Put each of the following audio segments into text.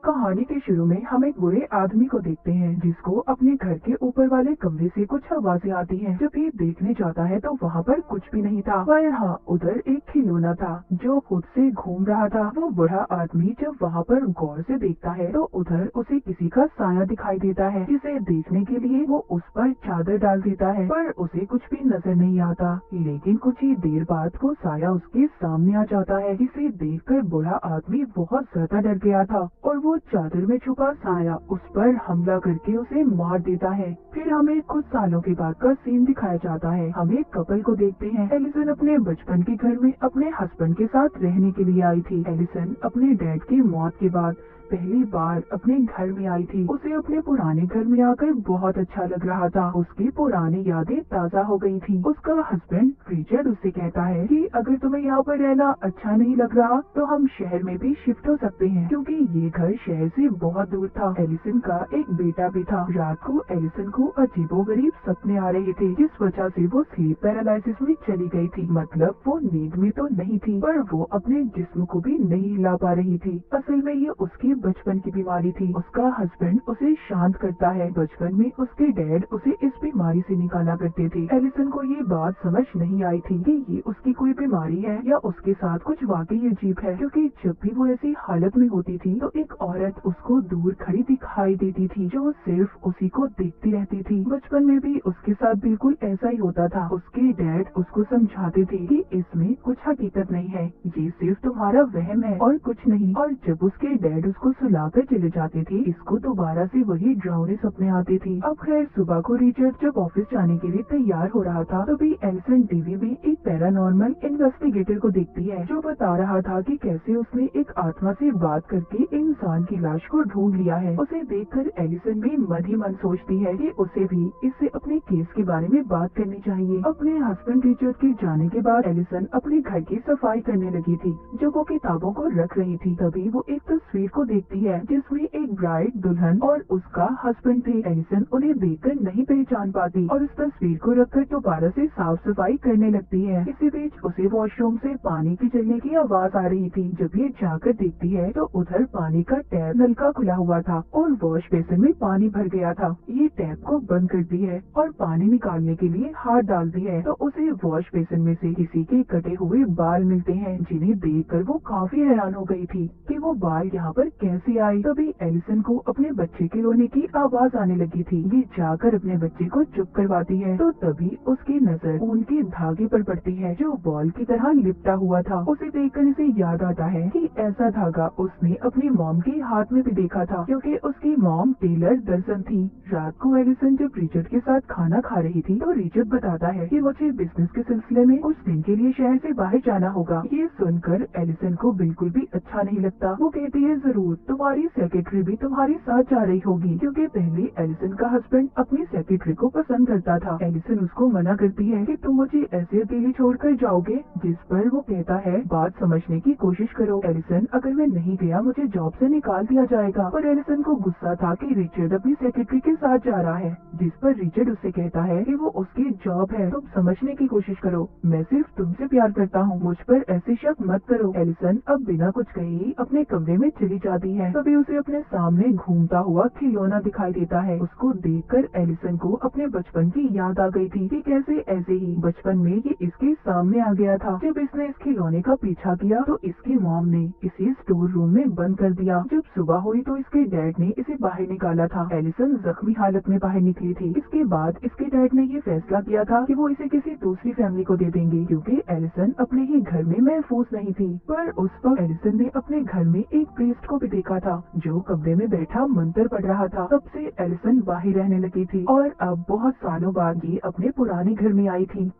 कहानी के शुरू में हम एक बुरे आदमी को देखते हैं जिसको अपने घर के ऊपर वाले कमरे से कुछ आवाजें आती हैं। जब ये देखने जाता है तो वहाँ पर कुछ भी नहीं था, पर हाँ उधर एक खिलौना था जो खुद से घूम रहा था। वो बूढ़ा आदमी जब वहाँ पर गौर से देखता है तो उधर उसे किसी का साया दिखाई देता है, जिसे देखने के लिए वो उस पर चादर डाल देता है, पर उसे कुछ भी नजर नहीं आता। लेकिन कुछ ही देर बाद वो साया उसके सामने आ जाता है, जिसे देखकर बूढ़ा आदमी बहुत ज्यादा डर गया था और वो चादर में छुपा साया उस पर हमला करके उसे मार देता है। फिर हमें कुछ सालों के बाद का सीन दिखाया जाता है। हम एक कपल को देखते हैं। एलिसन अपने बचपन के घर में अपने हस्बैंड के साथ रहने के लिए आई थी। एलिसन अपने डैड की मौत के बाद पहली बार अपने घर में आई थी। उसे अपने पुराने घर में आकर बहुत अच्छा लग रहा था। उसकी पुरानी यादें ताज़ा हो गई थी। उसका हस्बैंड रिचर्ड उससे कहता है कि अगर तुम्हें यहाँ पर रहना अच्छा नहीं लग रहा तो हम शहर में भी शिफ्ट हो सकते हैं, क्योंकि ये घर शहर से बहुत दूर था। एलिसन का एक बेटा भी था। रात को एलिसन को अजीबोगरीब सपने आ रहे थे, जिस वजह से वो स्लीप पैरालिसिस में चली गई थी। मतलब वो नींद में तो नहीं थी, पर वो अपने जिस्म को भी नहीं हिला पा रही थी। असल में ये उसकी बचपन की बीमारी थी। उसका हस्बैंड उसे शांत करता है। बचपन में उसके डैड उसे इस बीमारी से निकाला करते थे। एलिसन को ये बात समझ नहीं आई थी कि ये उसकी कोई बीमारी है या उसके साथ कुछ वाकई अजीब है, क्योंकि जब भी वो ऐसी हालत में होती थी तो एक औरत उसको दूर खड़ी दिखाई देती थी जो सिर्फ उसी को देखती रहती थी। बचपन में भी उसके साथ बिल्कुल ऐसा ही होता था। उसके डैड उसको समझाते थे कि इसमें कुछ हकीकत नहीं है, ये सिर्फ तुम्हारा वहम है और कुछ नहीं। और जब उसके डैड उसको सुलाकर चले जाते थे, इसको दोबारा से वही डरावने सपने आते थे। अब खैर सुबह को रिचर्ड जब ऑफिस जाने के लिए तैयार हो रहा था, तभी एलिसन टीवी में एक पैरानॉर्मल इन्वेस्टिगेटर को देखती है जो बता रहा था कि कैसे उसने एक आत्मा से बात करके इंसान की लाश को ढूंढ लिया है। उसे देखकर एलिसन भी मन ही मन सोचती है कि उसे भी इससे अपने केस के बारे में बात करनी चाहिए। अपने हस्बैंड रिचर्ड के जाने के बाद एलिसन अपने घर की सफाई करने लगी थी, जो वो किताबों को रख रही थी। तभी वो एक तस्वीर को देखती है जिसमें एक ब्राइड, दुल्हन और उसका हस्बैंड थे। एलिसन उन्हें देखकर नहीं पहचान पाती और उस तस्वीर को रखकर दोबारा से साफ सफाई करने लगती है। इसी बीच उसे वॉशरूम से पानी की चलने की आवाज आ रही थी। जब ये जाकर देखती है तो उधर पानी का टैप नलका खुला हुआ था और वॉश बेसिन में पानी भर गया था। ये टैप को बंद करती है और पानी निकालने के लिए हाथ डालती है तो उसे वॉश बेसिन में से किसी के कटे हुए बाल मिलते हैं, जिन्हें देखकर वो काफी हैरान हो गई थी कि वो बाल यहाँ पर कैसे आए। तभी एलिसन को अपने बच्चे के रोने की आवाज आने लगी थी। ये जाकर अपने बच्चे को चुप करवाती है तो तभी उसकी नजर उनके धागे पर पड़ती है जो बॉल की तरह लिपटा हुआ था। उसे देखकर इसे याद आता है कि ऐसा धागा उसने अपनी मॉम के हाथ में भी देखा था, क्योंकि उसकी मॉम टेलर दर्जन थी। रात को एलिसन जब रिचर्ड के साथ खाना खा रही थी तो रिचर्ड बताता है कि मुझे बिजनेस के सिलसिले में कुछ दिन के लिए शहर से बाहर जाना होगा। ये सुनकर एलिसन को बिल्कुल भी अच्छा नहीं लगता। वो कहती है जरूर, तुम्हारी सेक्रेटरी भी तुम्हारे साथ जा रही होगी, क्योंकि पहले एलिसन का हस्बैंड अपनी सेक्रेटरी को पसंद करता था। एलिसन उसको मना करती है कि तुम मुझे ऐसे अकेले छोड़कर जाओगे, जिस पर वो कहता है बात समझने की कोशिश करो एलिसन, अगर मैं नहीं गया मुझे जॉब से निकाल दिया जाएगा। पर एलिसन को गुस्सा था कि रिचर्ड अपनी सेक्रेटरी के साथ जा रहा है, जिस पर रिचर्ड उससे कहता है कि वो उसकी जॉब है, तुम समझने की कोशिश करो, मैं सिर्फ तुमसे प्यार करता हूँ, मुझ पर ऐसे शक मत करो। एलिसन अब बिना कुछ कहे ही अपने कमरे में चली जाती है। तभी उसे अपने सामने घूमता हुआ खिलौना दिखाई देता है। उसको देखकर एलिसन को अपने बचपन की याद आ गई थी कि कैसे ऐसे ही बचपन में ये इसके सामने आ गया था। जब इसने इस खिलौने का पीछा किया तो इसकी मॉम ने इसे स्टोर रूम में बंद कर दिया। जब सुबह हुई तो इसके डैड ने इसे बाहर निकाला था। एलिसन जख्मी हालत में बाहर निकली थी। इसके बाद इसके डैड ने ये फैसला किया था कि वो इसे किसी दूसरी फैमिली को दे देंगे, क्योंकि एलिसन अपने ही घर में महफूज नहीं थी। पर उस वक्त एलिसन ने अपने घर में एक प्रीस्ट को भी देखा था जो कमरे में बैठा मंत्र पढ़ रहा था। तब से एलिसन बाहर रहने लगी थी और अब बहुत सालों बाद ये अपने पुराने घर में आई थी।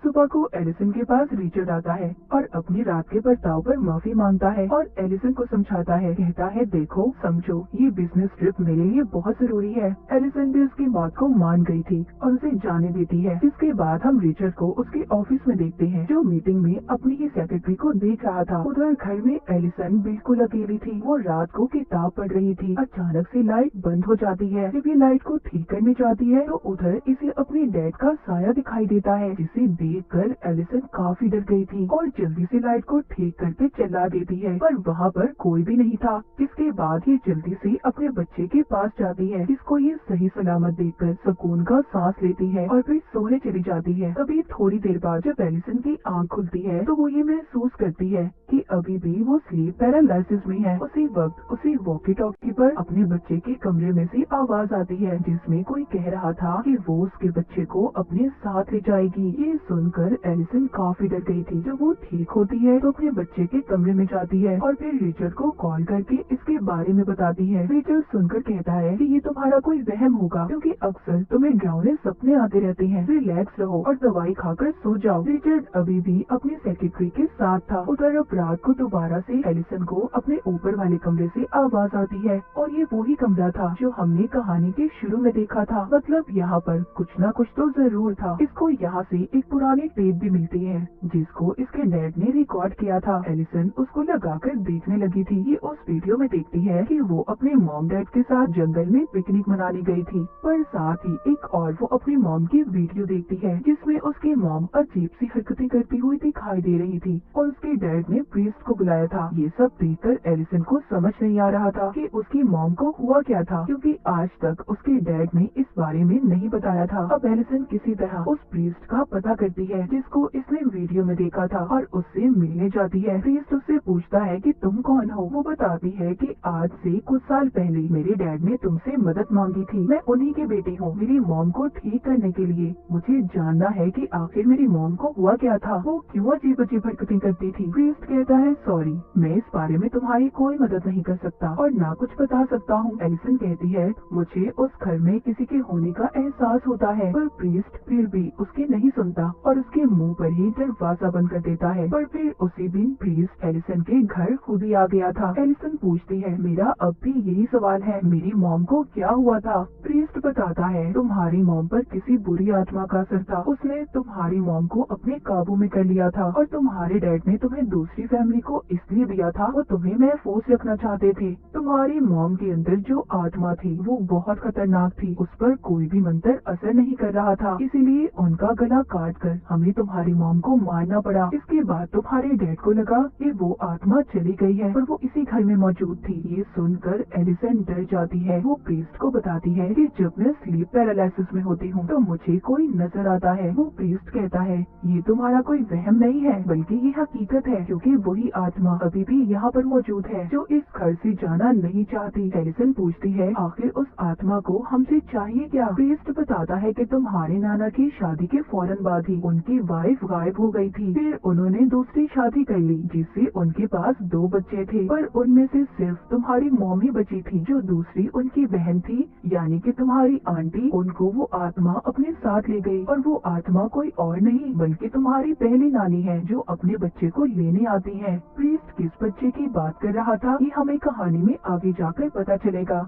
सुबह को एलिसन के पास रिचर्ड आता है और अपनी रात के बर्ताव पर माफी मांगता है और एलिसन को समझाता है। कहता है देखो समझो, ये बिजनेस ट्रिप मेरे लिए बहुत जरूरी है। एलिसन भी उसकी बात को मान गई थी और उसे जाने देती है। जिसके बाद हम रिचर्ड को उसके ऑफिस में देखते हैं, जो मीटिंग में अपनी ही सेक्रेटरी को देख रहा था। उधर घर में एलिसन बिल्कुल अकेली थी। वो रात को किताब पढ़ रही थी। अचानक से लाइट बंद हो जाती है। जब ये लाइट को ठीक करने जाती है तो उधर इसे अपने डैड का साया दिखाई देता है, जिसे देखकर एलिसन काफी डर गई थी और जल्दी से लाइट को ठीक करके चला देती है, पर वहाँ पर कोई भी नहीं था। जिसके बाद ये जल्दी से अपने बच्चे के पास जाती है, जिसको ये सही सलामत देखकर सुकून का सांस लेती है और फिर सोने चली जाती है। तभी थोड़ी देर बाद जब एलिसन की आंख खुलती है तो वो ये महसूस करती है कि अभी भी वो स्लीप पैरालिसिस में है। उसी वक्त उसी वॉकी टॉकी पर अपने बच्चे के कमरे में से आवाज आती है, जिसमें कोई कह रहा था कि वो उसके बच्चे को अपने साथ ले जाएगी। ये सुनकर एलिसन काफी डर गई थी। जब वो ठीक होती है तो अपने बच्चे के कमरे में जाती है और फिर रिचर्ड को कॉल करके इसके बारे में बताती है। रिचर्ड सुनकर कहता है कि ये तुम्हारा कोई वहम होगा, क्योंकि अक्सर तुम्हें डरावने सपने आते रहते हैं। रिलैक्स रहो और दवाई खाकर सो जाओ। रिचर्ड अभी भी अपने सेक्रेटरी के साथ था। उधर अब रात को दोबारा से एलिसन को अपने ऊपर वाले कमरे से आवाज आती है और ये वही कमरा था जो हमने कहानी के शुरू में देखा था। मतलब यहाँ पर कुछ न कुछ तो जरूर था। इसको यहाँ से एक पुरानी टेप भी मिलती है जिसको इसके डैड ने रिकॉर्ड किया था। एलिसन उसको लगाकर देखने लगी थी। ये उस वीडियो में देखती है कि वो अपने मॉम डैड के साथ जंगल में पिकनिक मनाने गई थी, पर साथ ही एक और वो अपनी मॉम की वीडियो देखती है जिसमें उसकी मॉम अजीब सी हरकतें करती हुई दिखाई दे रही थी और उसके डैड ने प्रीस्ट को बुलाया था। ये सब देखकर एलिसन को समझ नहीं आ रहा था कि उसकी मॉम को हुआ क्या था, क्योंकि आज तक उसके डैड ने इस बारे में नहीं बताया था। अब एलिसन किसी तरह उस प्रीस्ट का पता करती है जिसको इसने वीडियो में देखा था और उससे मिलने जाती है। प्रीस्ट उससे पूछता है कि तुम कौन हो। वो बताती है कि आज से कुछ साल पहले मेरे डैड ने तुमसे मदद मांगी थी। मैं उन्हीं की बेटी हूँ। मेरी मॉम को ठीक करने के लिए मुझे जानना है कि आखिर मेरी मॉम को हुआ क्या था, वो क्यों अजीब अजीब हरकतें करती थी। प्रीस्ट कहता है सॉरी, मैं इस बारे में तुम्हारी कोई मदद नहीं कर सकता और ना कुछ बता सकता हूँ। एलिसन कहती है मुझे उस घर में किसी के होने का एहसास होता है, पर प्रीस्ट फिर भी उसकी नहीं सुनता और उसके मुंह पर ही दरवाजा बंद कर देता है। पर फिर उसी दिन प्रीस्ट एलिसन के घर खुद ही आ गया था। एलिसन पूछती है मेरा अब भी यही सवाल है, मेरी मॉम को क्या हुआ था। प्रीस्ट बताता है तुम्हारी मॉम पर किसी बुरी आत्मा का असर था। उसने तुम्हारी मॉम को अपने काबू में कर लिया था और तुम्हारे डैड ने तुम्हें दूसरी फैमिली को इसलिए दिया था, वो तुम्हें महफूज रखना चाहते थे। तुम्हारी मॉम के अंदर जो आत्मा थी वो बहुत खतरनाक थी, उस पर कोई भी मंत्र असर नहीं कर रहा था, इसीलिए उनका गला काट कर हमें तुम्हारी मॉम को मारना पड़ा। इसके बाद तुम्हारे डैड को लगा कि वो आत्मा चली गई है पर वो इसी घर में मौजूद थी। ये सुनकर एलिसन डर जाती है। वो प्रीस्ट को बताती है कि जब मैं स्लीप पैरालिसिस में होती हूँ तो मुझे कोई नजर आता है। वो प्रीस्ट कहता है ये तुम्हारा कोई वहम नहीं है बल्कि ये हकीकत है, क्योंकि वही आत्मा अभी भी यहाँ पर मौजूद है जो इस घर से जाना नहीं चाहती। एलिसन पूछती है आखिर उस आत्मा को हमसे चाहिए क्या। प्रीस्ट बताता है कि तुम्हारे नाना की शादी के फौरन बाद ही उनकी वाइफ गायब हो गई थी। फिर उन्होंने दूसरी शादी कर ली जिससे उनके पास 2 बच्चे थे, पर उनमें से सिर्फ तुम्हारी मॉम ही बची थी। जो दूसरी उनकी बहन थी यानी कि तुम्हारी आंटी, उनको वो आत्मा अपने साथ ले गई और वो आत्मा कोई और नहीं बल्कि तुम्हारी पहली नानी है जो अपने बच्चे को लेने आती है। प्रीस्ट किस बच्चे की बात कर रहा था ये हमें कहानी में आगे जाकर पता चलेगा।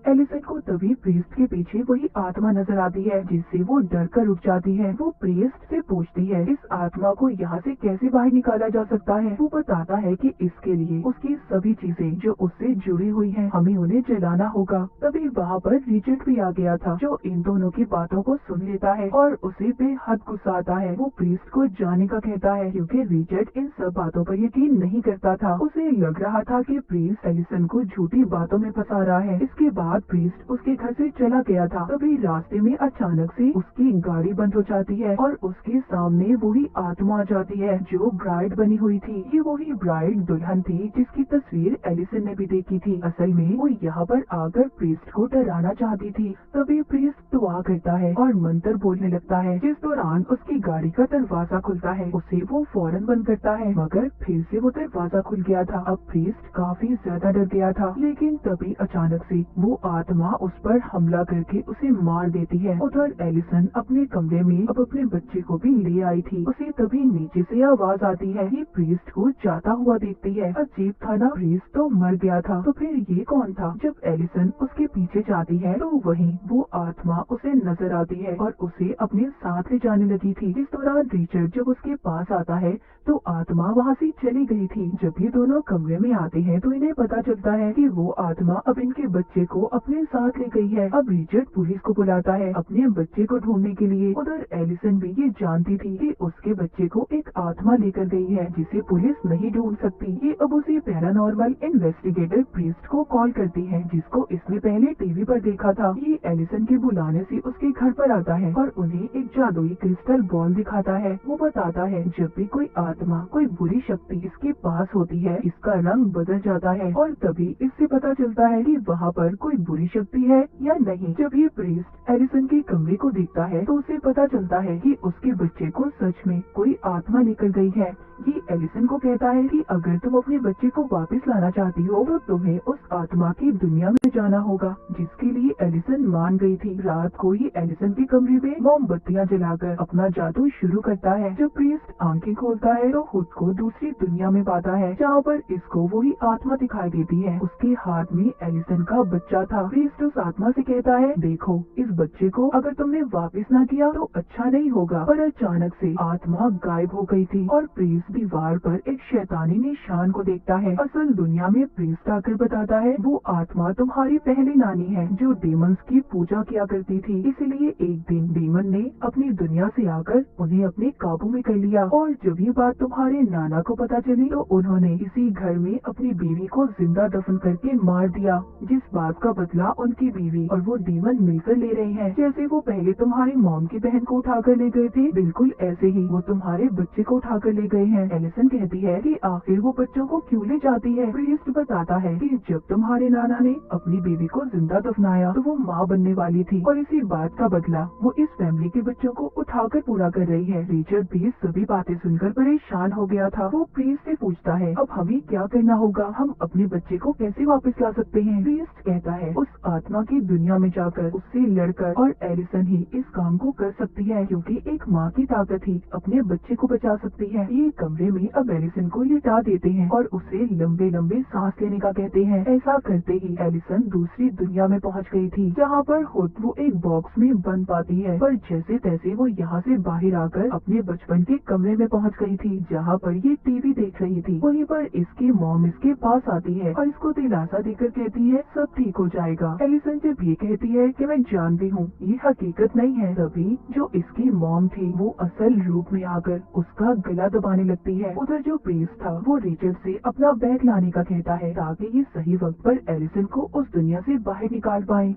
एलिसन को तभी प्रीस्ट के पीछे वही आत्मा नजर आती है जिससे वो डर कर उठ जाती है। वो प्रीस्ट से पूछती है इस आत्मा को यहाँ से कैसे बाहर निकाला जा सकता है। वो बताता है कि इसके लिए उसकी सभी चीजें जो उससे जुड़ी हुई हैं हमें उन्हें जलाना होगा। तभी वहाँ पर रिचर्ड भी आ गया था जो इन दोनों की बातों को सुन लेता है और उसे बेहद गुस्सा आता है। वो प्रीस्ट को जाने का कहता है क्योंकि रिचर्ड इन सब बातों पर यकीन नहीं करता था। उसे लग रहा था कि प्रीस्ट एलिसन को झूठी बातों में फंसा रहा है। इसके बाद प्रीस्ट उसके घर से चला गया था। तभी रास्ते में अचानक से उसकी गाड़ी बंद हो जाती है और उसके सामने वही आत्मा आ जाती है जो ब्राइड बनी हुई थी। ये वही ब्राइड दुल्हन थी जिसकी तस्वीर एलिसन ने भी देखी थी। असल में वो यहाँ पर आकर प्रीस्ट को डराना चाहती थी। तभी प्रीस्ट दुआ करता है और मंत्र बोलने लगता है, जिस दौरान उसकी गाड़ी का दरवाजा खुलता है। उसे वो फौरन बंद करता है मगर फिर से वो दरवाजा खुल गया था। अब प्रीस्ट काफी ज्यादा डर गया था, लेकिन तभी अचानक से वो आत्मा उस पर हमला करके उसे मार देती है। उधर एलिसन अपने कमरे में अब अपने बच्चे को भी ले आई थी। उसे तभी नीचे से आवाज आती है। ये प्रीस्ट को जाता हुआ देखती है। अजीब था ना, प्रीस्ट तो मर गया था तो फिर ये कौन था। जब एलिसन उसके पीछे जाती है तो वहीं वो आत्मा उसे नजर आती है और उसे अपने साथ ले जाने लगी थी। इस दौरान रिचर्ड जब उसके पास आता है तो आत्मा वहाँ से चली गई थी। जब ये दोनों कमरे में आते हैं तो इन्हें पता चलता है कि वो आत्मा अब इनके बच्चे को अपने साथ ले गई है। अब रिचर्ड पुलिस को बुलाता है अपने बच्चे को ढूंढने के लिए। उधर एलिसन भी ये जानती थी कि उसके बच्चे को एक आत्मा लेकर गई है जिसे पुलिस नहीं ढूंढ सकती। ये अब उसी पैरानॉर्मल इन्वेस्टिगेटर प्रीस्ट को कॉल करती है जिसको इसने पहले टीवी पर देखा था। ये एलिसन के बुलाने से उसके घर पर आता है और उन्हें एक जादुई क्रिस्टल बॉल दिखाता है। वो बताता है जब भी कोई आत्मा, कोई बुरी शक्ति इसके पास होती है, इसका रंग बदल जाता है और तभी इससे पता चलता है कि वहाँ पर कोई बुरी शक्ति है या नहीं। जब ये प्रीस्ट एलिसन के कमरे को देखता है तो उसे पता चलता है कि उसके बच्चे को सच में कोई आत्मा लेकर गई है। ये एलिसन को कहता है कि अगर तुम अपने बच्चे को वापस लाना चाहती हो तो तुम्हें उस आत्मा की दुनिया में जाना होगा, जिसके लिए एलिसन मान गई थी। रात को ही एलिसन के कमरे में मोमबत्तियां जलाकर अपना जादू शुरू करता है। जब प्रीस्ट आंखें खोलता है तो खुद को दूसरी दुनिया में पाता है जहाँ पर इसको वही आत्मा दिखाई देती है। उसके हाथ में एलिसन का बच्चा था। प्रीस्ट उस आत्मा से कहता है, देखो इस बच्चे को अगर तुमने वापस न किया तो अच्छा नहीं होगा। पर अचानक से आत्मा गायब हो गई थी और प्रीस्ट दीवार पर एक शैतानी निशान को देखता है। असल दुनिया में प्रीस्ट आकर बताता है वो आत्मा तुम्हारी पहली नानी है जो डेमंस की पूजा किया करती थी। इसलिए एक दिन डेमन ने अपनी दुनिया से आकर उन्हें अपने काबू में कर लिया और जब ये बात तुम्हारे नाना को पता चली तो उन्होंने इसी घर में अपनी बीवी को जिंदा दफन करके मार दिया, जिस बात का बदला उनकी बीवी और वो डेमन मिलकर ले रहे हैं। जैसे वो पहले तुम्हारी मॉम की बहन को उठाकर ले गए थे, बिल्कुल ऐसे ही वो तुम्हारे बच्चे को उठाकर ले गए हैं। एलिसन कहती है कि आखिर वो बच्चों को क्यों ले जाती है। प्रीस्ट बताता है कि जब तुम्हारे नाना ने अपनी बीवी को जिंदा दफनाया तो वो माँ बनने वाली थी और इसी बात का बदला वो इस फैमिली के बच्चों को उठाकर पूरा कर रही है। रिचर्ड भी सभी बातें सुनकर परेशान हो गया था। वो प्रीस्ट से पूछता है अब हमें क्या करना होगा, हम अपने बच्चे को कैसे वापस ला सकते हैं। प्रीस्ट कहता है उस आत्मा की दुनिया में जाकर उससे लड़कर, और एलिसन ही इस काम को कर सकती है क्योंकि एक माँ की ताकत ही अपने बच्चे को बचा सकती है। ये कमरे में अब एलिसन को लिटा देते हैं और उसे लंबे लंबे सांस लेने का कहते हैं। ऐसा करते ही एलिसन दूसरी दुनिया में पहुंच गई थी जहां पर खुद वो एक बॉक्स में बंद पाती है, पर जैसे तैसे वो यहाँ से बाहर आकर अपने बचपन के कमरे में पहुंच गई थी जहाँ पर ये टीवी देख रही थी। वहीं पर इसकी मॉम इसके पास आती है और इसको दिलासा देकर कहती है सब ठीक हो जाएगा। एलिसन जब ये कहती है कि मैं जानती हूँ ये हकीकत नहीं है, तभी जो इसकी मॉम थी वो असल रूप में आकर उसका गला दबाने लगती है। उधर जो प्रीस्ट था वो रिचर्ड से अपना बैग लाने का कहता है ताकि ये सही वक्त पर एलिसन को उस दुनिया से बाहर निकाल पाए।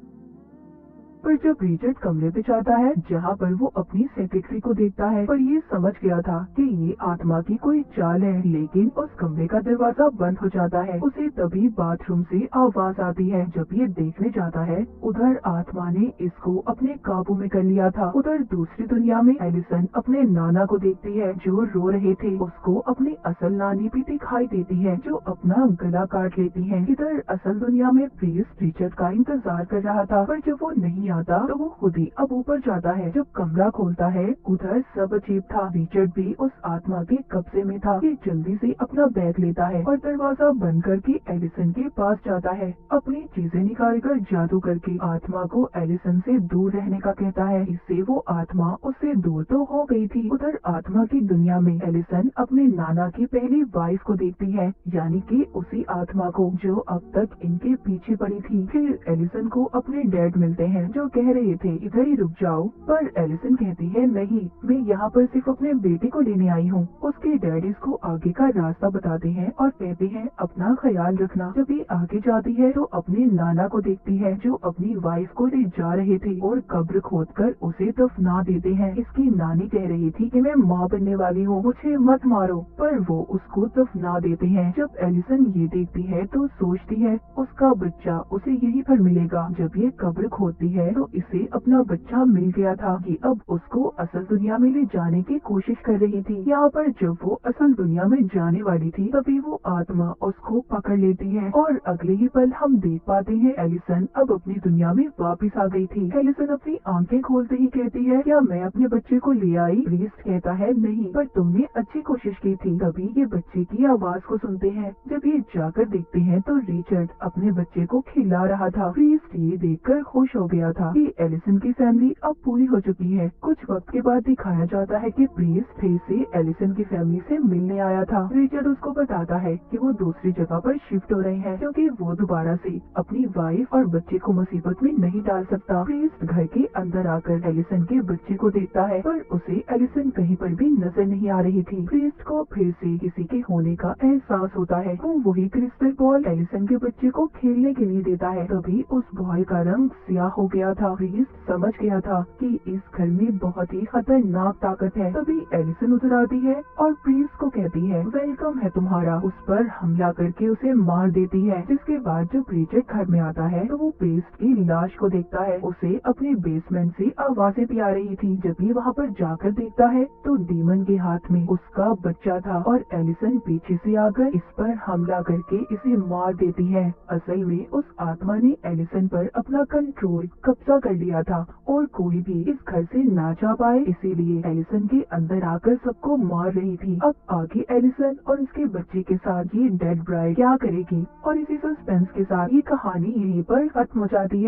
पर जब रिचर्ड कमरे पे जाता है जहाँ पर वो अपनी सेक्रेटरी को देखता है, पर ये समझ गया था कि ये आत्मा की कोई चाल है, लेकिन उस कमरे का दरवाजा बंद हो जाता है। उसे तभी बाथरूम से आवाज आती है। जब ये देखने जाता है उधर आत्मा ने इसको अपने काबू में कर लिया था। उधर दूसरी दुनिया में एलिसन अपने नाना को देखती है जो रो रहे थे। उसको अपनी असल नानी भी दिखाई देती है जो अपना गला काट लेती है। इधर असल दुनिया में प्रीस्ट रिचर्ड का इंतजार कर रहा था, पर जब वो नहीं आता तो वो खुद ही अब ऊपर जाता है। जब कमरा खोलता है उधर सब अजीब था। रिचर्ड भी उस आत्मा के कब्जे में था। ये जल्दी से अपना बैग लेता है और दरवाजा बंद करके एलिसन के पास जाता है। अपनी चीजें निकालकर जादू करके आत्मा को एलिसन से दूर रहने का कहता है। इससे वो आत्मा उससे दूर तो हो गई थी। उधर आत्मा की दुनिया में एलिसन अपने नाना की पहली वाइफ को देखती है, यानी कि उसी आत्मा को जो अब तक इनके पीछे पड़ी थी। फिर एलिसन को अपने डैड मिलते हैं जो कह रहे थे इधर ही रुक जाओ, पर एलिसन कहती है नहीं, मैं यहाँ पर सिर्फ अपने बेटे को लेने आई हूँ। उसके डैड इसको आगे का रास्ता बताते हैं और कहते हैं अपना ख्याल रखना। जब ये आगे जाती है तो अपने नाना को देखती है जो अपनी वाइफ को ले जा रहे थे और कब्र खोदकर उसे दफना देते हैं। इसकी नानी कह रही थी कि मैं माँ बनने वाली हूँ, मुझे मत मारो, पर वो उसको दफना देते हैं। जब एलिसन ये देखती है तो सोचती है उसका बच्चा उसे यहीं पर मिलेगा। जब ये कब्र खोदती है तो इसे अपना बच्चा मिल गया था कि अब उसको असल दुनिया में ले जाने की कोशिश कर रही थी। यहाँ पर जब वो असल दुनिया में जाने वाली थी तभी वो आत्मा उसको पकड़ लेती है और अगले ही पल हम देख पाते हैं एलिसन अब अपनी दुनिया में वापस आ गई थी। एलिसन अपनी आंखें खोलते ही कहती है क्या मैं अपने बच्चे को ले आई। प्रीस्ट कहता है नहीं, पर तुमने अच्छी कोशिश की थी। तभी ये बच्चे की आवाज को सुनते हैं। जब ये जाकर देखते हैं तो रिचर्ड अपने बच्चे को खिला रहा था। प्रीस्ट ये देखकर खुश हो गया था कि एलिसन की फैमिली अब पूरी हो चुकी है। कुछ वक्त के बाद दिखाया जाता है कि प्रीस्ट फिर से एलिसन की फैमिली से मिलने आया था। रिचर्ड उसको बताता है कि वो दूसरी जगह पर शिफ्ट हो रहे हैं क्योंकि वो दोबारा से अपनी वाइफ और बच्चे को मुसीबत में नहीं डाल सकता। प्रीस्ट घर के अंदर आकर एलिसन के बच्चे को देखता है पर उसे एलिसन कहीं पर भी नजर नहीं आ रही थी। प्रीस्ट को फिर से किसी के होने का एहसास होता है। वो वही क्रिस्टल बॉल एलिसन के बच्चे को खेलने के लिए देता है। तभी उस बॉल का रंग स्याह हो गया था। प्रीस्ट समझ गया था कि इस घर में बहुत ही खतरनाक ताकत है। तभी एलिसन उधर आती है और प्रीस्ट को कहती है वेलकम है तुम्हारा। उस पर हमला करके उसे मार देती है। जिसके बाद जब रिचर्ड घर में आता है तो वो प्रीस्ट की लाश को देखता है। उसे अपने बेसमेंट से आवाजें भी आ रही थी। जब भी वहाँ पर जाकर देखता है तो डीमन के हाथ में उसका बच्चा था और एलिसन पीछे से आकर इस पर हमला करके इसे मार देती है। असल में उस आत्मा ने एलिसन पर अपना कंट्रोल कब्जा कर लिया था और कोई भी इस घर से ना जा पाए, इसीलिए एलिसन के अंदर आकर सबको मार रही थी। अब आगे एलिसन और उसके बच्चे के साथ ये डेड ब्राइड क्या करेगी और इसी सस्पेंस के साथ ये कहानी यहीं पर खत्म हो जाती है।